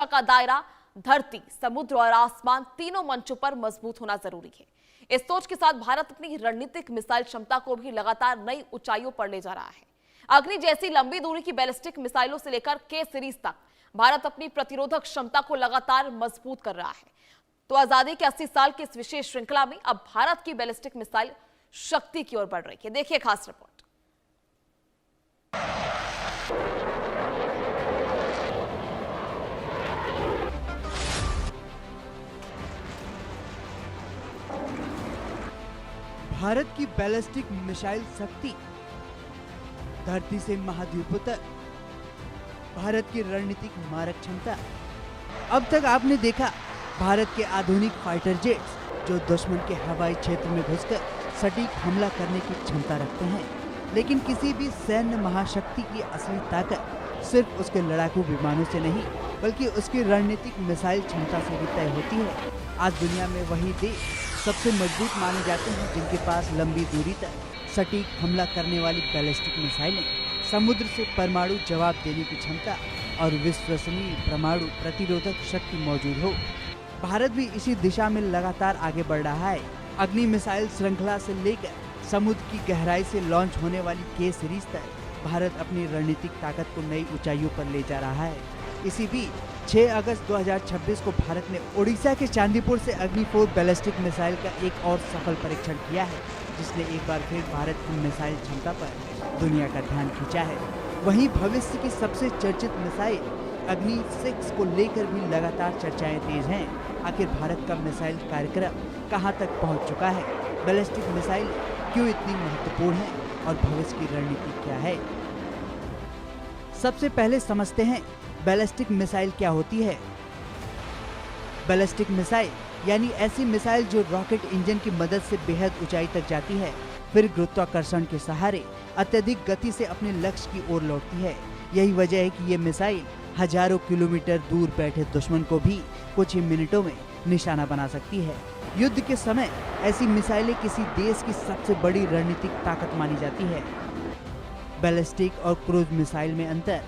का दायरा धरती, समुद्र और आसमान तीनों मंचों पर मजबूत होना जरूरी है। इस सोच के साथ भारत अपनी रणनीतिक मिसाइल क्षमता को भी लगातार नई ऊंचाइयों पर ले जा रहा है। अग्नि जैसी लंबी दूरी की बैलिस्टिक मिसाइलों से लेकर के सीरीज तक भारत अपनी प्रतिरोधक क्षमता को लगातार मजबूत कर रहा है। तो आजादी के 80 साल की इस विशेष श्रृंखला में अब भारत की बैलिस्टिक मिसाइल शक्ति की ओर बढ़ रही है। देखिए खास रिपोर्ट। भारत की बैलिस्टिक मिसाइल शक्ति, धरती से महाद्वीपों तक भारत की रणनीतिक मारक क्षमता। अब तक आपने देखा भारत के आधुनिक फाइटर जेट्स जो दुश्मन के हवाई क्षेत्र में घुसकर सटीक हमला करने की क्षमता रखते हैं, लेकिन किसी भी सैन्य महाशक्ति की असली ताकत सिर्फ उसके लड़ाकू विमानों से नहीं बल्कि उसकी रणनीतिक मिसाइल क्षमता से भी तय होती है। आज दुनिया में वही देश सबसे मजबूत माने जाते हैं जिनके पास लंबी दूरी तक सटीक हमला करने वाली बैलिस्टिक मिसाइलें, समुद्र से परमाणु जवाब देने की क्षमता और विश्वसनीय परमाणु प्रतिरोधक शक्ति मौजूद हो। भारत भी इसी दिशा में लगातार आगे बढ़ रहा है। अग्नि मिसाइल श्रृंखला से लेकर समुद्र की गहराई से लॉन्च होने वाली के सीरीज तक भारत अपनी रणनीतिक ताकत को नई ऊंचाइयों पर ले जा रहा है। इसी बीच 6 अगस्त 2026 को भारत ने ओडिशा के चांदीपुर से अग्नि 4 बैलिस्टिक मिसाइल का एक और सफल परीक्षण किया है, जिसने एक बार फिर भारत की मिसाइल क्षमता पर दुनिया का ध्यान खींचा है। वहीं भविष्य की सबसे चर्चित मिसाइल अग्नि 6 को लेकर भी लगातार चर्चाएं तेज हैं। आखिर भारत का मिसाइल कार्यक्रम कहां तक पहुंच चुका है, बैलिस्टिक मिसाइल क्यों इतनी महत्वपूर्ण है और भविष्य की रणनीति क्या है। सबसे पहले समझते हैं बैलिस्टिक मिसाइल क्या होती है। बैलिस्टिक मिसाइल यानी ऐसी मिसाइल जो रॉकेट इंजन की मदद से बेहद ऊंचाई तक जाती है, फिर गुरुत्वाकर्षण के सहारे अत्यधिक गति से अपने लक्ष्य की ओर लौटती है। यही वजह है कि ये मिसाइल हजारों किलोमीटर दूर बैठे दुश्मन को भी कुछ ही मिनटों में निशाना बना सकती है। युद्ध के समय ऐसी मिसाइलें किसी देश की सबसे बड़ी रणनीतिक ताकत मानी जाती है। बैलिस्टिक और क्रूज मिसाइल में अंतर।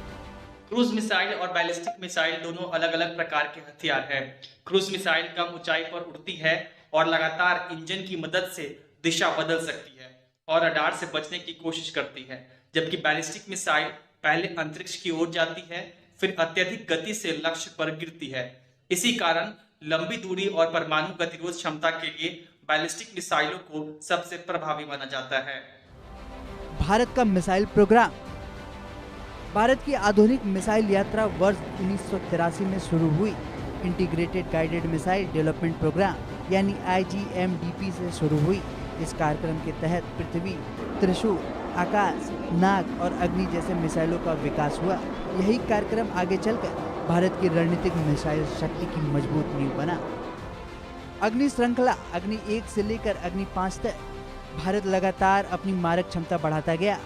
क्रूज मिसाइल और बैलिस्टिक मिसाइल दोनों अलग अलग प्रकार के हथियार हैं। क्रूज मिसाइल कम ऊंचाई पर उड़ती है और लगातार इंजन की मदद से दिशा बदल सकती है और रडार से बचने की कोशिश करती है, जबकि बैलिस्टिक मिसाइल पहले अंतरिक्ष की ओर जाती है, फिर अत्यधिक गति से लक्ष्य पर गिरती है। इसी कारण लंबी दूरी और परमाणु गतिरोध क्षमता के लिए बैलिस्टिक मिसाइलों को सबसे प्रभावी माना जाता है। भारत का मिसाइल प्रोग्राम। भारत की आधुनिक मिसाइल यात्रा वर्ष 1983 में शुरू हुई। Integrated guided missile development programme यानी IGMDP से शुरू हुई। इस कार्यक्रम के तहत पृथ्वी, त्रिशूल, आकाश, नाग और अग्नि जैसे मिसाइलों का विकास हुआ। यही कार्यक्रम आगे चलकर भारत की रणनीतिक मिसाइल शक्ति की मजबूत नींव बना। अग्नि श्रृंखला अग्नि 1 से लेकर अग्नि 5 तक भारत लगातार अपनी मारक क्षमता बढ़ाता गया।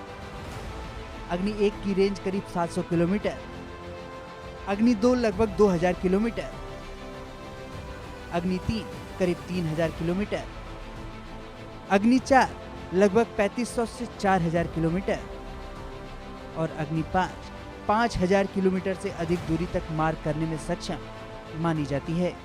अग्नि 1 की रेंज करीब 700 किलोमीटर, अग्नि 2 लगभग 2000 किलोमीटर, अग्नि 3 करीब 3000 किलोमीटर, अग्नि 4 लगभग 3500 से 4000 किलोमीटर और अग्नि 5 5000 किलोमीटर से अधिक दूरी तक मार करने में सक्षम मानी जाती है।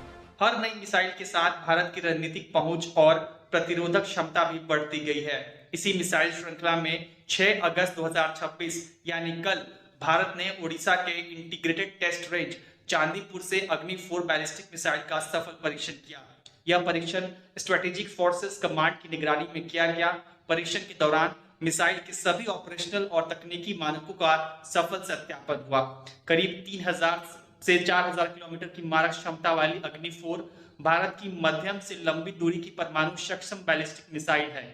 हर नई मिसाइल के साथ भारत की रणनीतिक पहुंच और प्रतिरोधक क्षमता भी बढ़ती गई है। इसी मिसाइल श्रृंखला में 6 अगस्त 2026 यानी कल भारत ने ओडिशा के इंटीग्रेटेड टेस्ट रेंज चांदीपुर से अग्नि 4 बैलिस्टिक मिसाइल का सफल परीक्षण किया। यह परीक्षण स्ट्रेटेजिक फोर्सेस कमांड की निगरानी में किया गया। परीक्षण के दौरान मिसाइल के सभी ऑपरेशनल और तकनीकी मानकों का सफल सत्यापन हुआ। करीब 3000 से 4000 किलोमीटर की मारक क्षमता वाली अग्नि 4 भारत की मध्यम से लंबी दूरी की परमाणु सक्षम बैलिस्टिक मिसाइल है।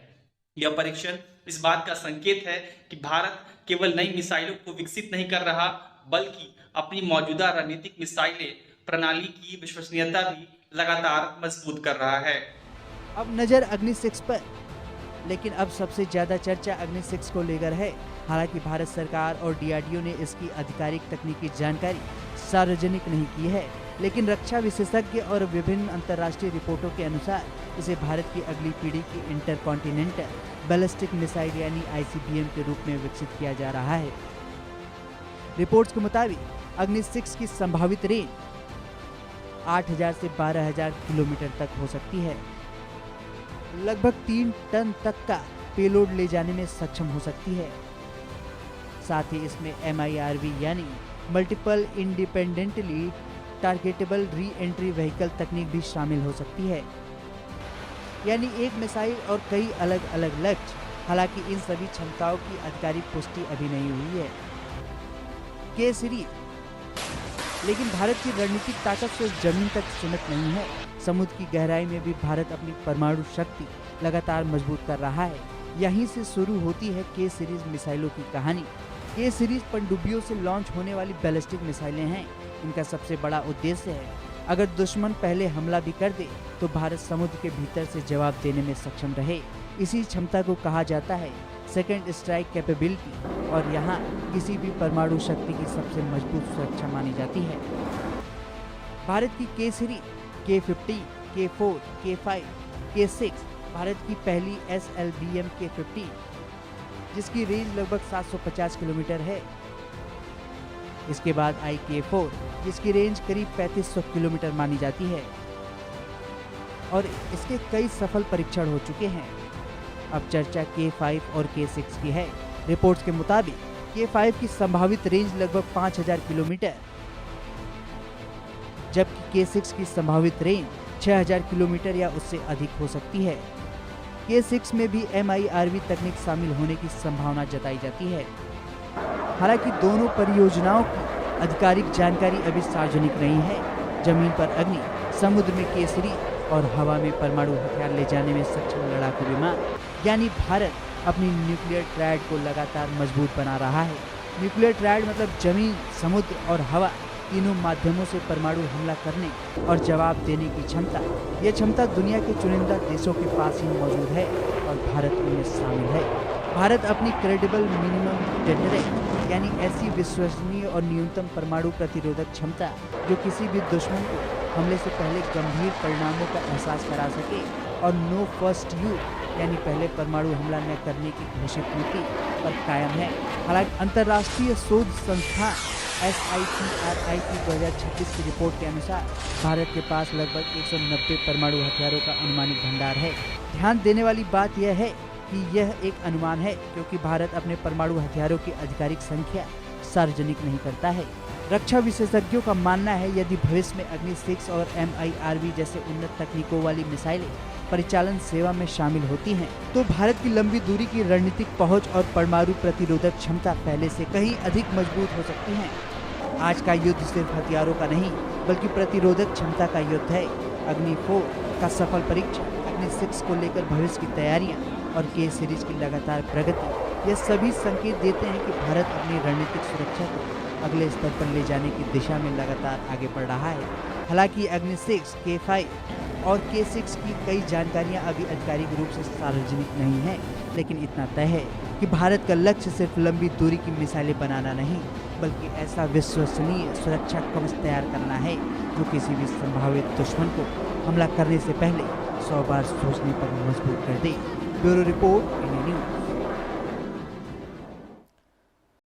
यह परीक्षण इस बात का संकेत है कि भारत केवल नई मिसाइलों को विकसित नहीं कर रहा, बल्कि अपनी मौजूदा रणनीतिक मिसाइलें प्रणाली की विश्वसनीयता भी लगातार मजबूत कर रहा है। अब नजर अग्नि 6 पर, लेकिन अब सबसे ज्यादा चर्चा अग्नि 6 को लेकर है। हालांकि भारत सरकार और DRDO ने इसकी आधिकारिक तकनीकी जानकारी सार्वजनिक नहीं की है, लेकिन रक्षा विशेषज्ञ और विभिन्न अंतर्राष्ट्रीय रिपोर्टों के अनुसार इसे भारत की अगली पीढ़ी की इंटरकॉन्टिनेंटल बैलिस्टिक मिसाइल यानी ICBM के रूप में विकसित किया जा रहा है। रिपोर्ट्स के मुताबिक अग्नि 6 की संभावित रेंज 8,000 से 12,000 किलोमीटर तक हो सकती है। लगभग 3 टन तक का पेलोड ले जाने में सक्षम हो सकती है। साथ ही इसमें MIRV यानी multiple independently targetable re entry vehicle तकनीक भी शामिल हो सकती है, यानी एक मिसाइल और कई अलग अलग लक्ष्य। हालांकि इन सभी क्षमताओं की आधिकारिक पुष्टि अभी नहीं हुई है। के सीरीज, लेकिन भारत की रणनीतिक ताकत सिर्फ जमीन तक सीमित नहीं है। समुद्र की गहराई में भी भारत अपनी परमाणु शक्ति लगातार मजबूत कर रहा है। यहीं से शुरू होती है के सीरीज मिसाइलों की कहानी। के सीरीज पनडुब्बियों से लॉन्च होने वाली बैलिस्टिक मिसाइलें हैं। इनका सबसे बड़ा उद्देश्य है, अगर दुश्मन पहले हमला भी कर दे तो भारत समुद्र के भीतर से जवाब देने में सक्षम रहे। इसी क्षमता को कहा जाता है सेकेंड स्ट्राइक कैपेबिलिटी, और यहाँ किसी भी परमाणु शक्ति की सबसे मजबूत सुरक्षा मानी जाती है। भारत की के series K-50, K-4, K-5, K-6 Bharat की पहली SLBM K-50, जिसकी रेंज लगभग 750 किलोमीटर है। इसके बाद आई K-4, जिसकी रेंज करीब 3500 किलोमीटर मानी जाती है, और इसके कई सफल परीक्षण हो चुके हैं। अब चर्चा K-5 और K-6 की है। रिपोर्ट्स के मुताबिक K-5 की संभावित रेंज लगभग 5000 किलोमीटर, जबकि K-6 की संभावित रेंज 6000 किलोमीटर या उससे अधिक हो सकती है। K-6 में भी MIRV तकनीक शामिल होने की संभावना जताई जाती है। हालांकि दोनों परियोजनाओं की आधिकारिक जानकारी अभी सार्वजनिक नहीं है। जमीन पर अग्नि, समुद्र में के सीरीज और हवा में परमाणु हथियार ले जाने में सक्षम लड़ाकू विमान, यानी भारत अपनी न्यूक्लियर ट्रायड को लगातार मजबूत बना रहा है। न्यूक्लियर ट्रायड मतलब जमीन, समुद्र और हवा तीनों माध्यमों से परमाणु हमला करने और जवाब देने की क्षमता। यह क्षमता दुनिया के चुनिंदा देशों के पास ही मौजूद है और भारत उनमें शामिल है। भारत अपनी क्रेडिबल मिनिमम डेटरेंट, यानी ऐसी विश्वसनीय और न्यूनतम परमाणु प्रतिरोधक क्षमता जो किसी भी दुश्मन को हमले से पहले गंभीर परिणामों का एहसास करा सके, और नो फर्स्ट यूज, यानी पहले परमाणु हमला न करने की घोषित नीति पर कायम है। हालांकि अंतर्राष्ट्रीय शोध संस्थान SIPRI की 2026 की रिपोर्ट के अनुसार भारत के पास लगभग 190 परमाणु हथियारों का अनुमानित भंडार है। ध्यान देने वाली बात यह है कि यह एक अनुमान है, क्योंकि भारत अपने परमाणु हथियारों की आधिकारिक संख्या सार्वजनिक नहीं करता है। रक्षा विशेषज्ञों का मानना है यदि भविष्य में अग्नि 6 और MIRV जैसे उन्नत तकनीकों वाली मिसाइलें परिचालन सेवा में शामिल होती हैं, तो भारत की लंबी दूरी की रणनीतिक पहुंच और परमाणु प्रतिरोधक क्षमता पहले से कहीं अधिक मजबूत हो सकती हैं। आज का युद्ध सिर्फ हथियारों का नहीं, बल्कि प्रतिरोधक क्षमता का युद्ध है। अग्नि 4 का सफल परीक्षण, अग्नि 6 को लेकर भविष्य की तैयारियां और के सीरीज की लगातार प्रगति, ये सभी संकेत देते हैं कि भारत अपनी रणनीतिक सुरक्षा को अगले स्तर पर ले जाने की दिशा में लगातार आगे बढ़ रहा है। हालांकि अग्नि 6, K-5 और K-6 की कई जानकारियां अभी आधिकारिक रूप से सार्वजनिक नहीं है, लेकिन इतना तय है कि भारत का लक्ष्य सिर्फ लंबी दूरी की मिसाइलें बनाना नहीं, बल्कि ऐसा विश्वसनीय सुरक्षा कवच तैयार करना है जो किसी भी संभावित दुश्मन को हमला करने से पहले 100 बार सोचने पर मजबूर कर दे। Bureau report, India news.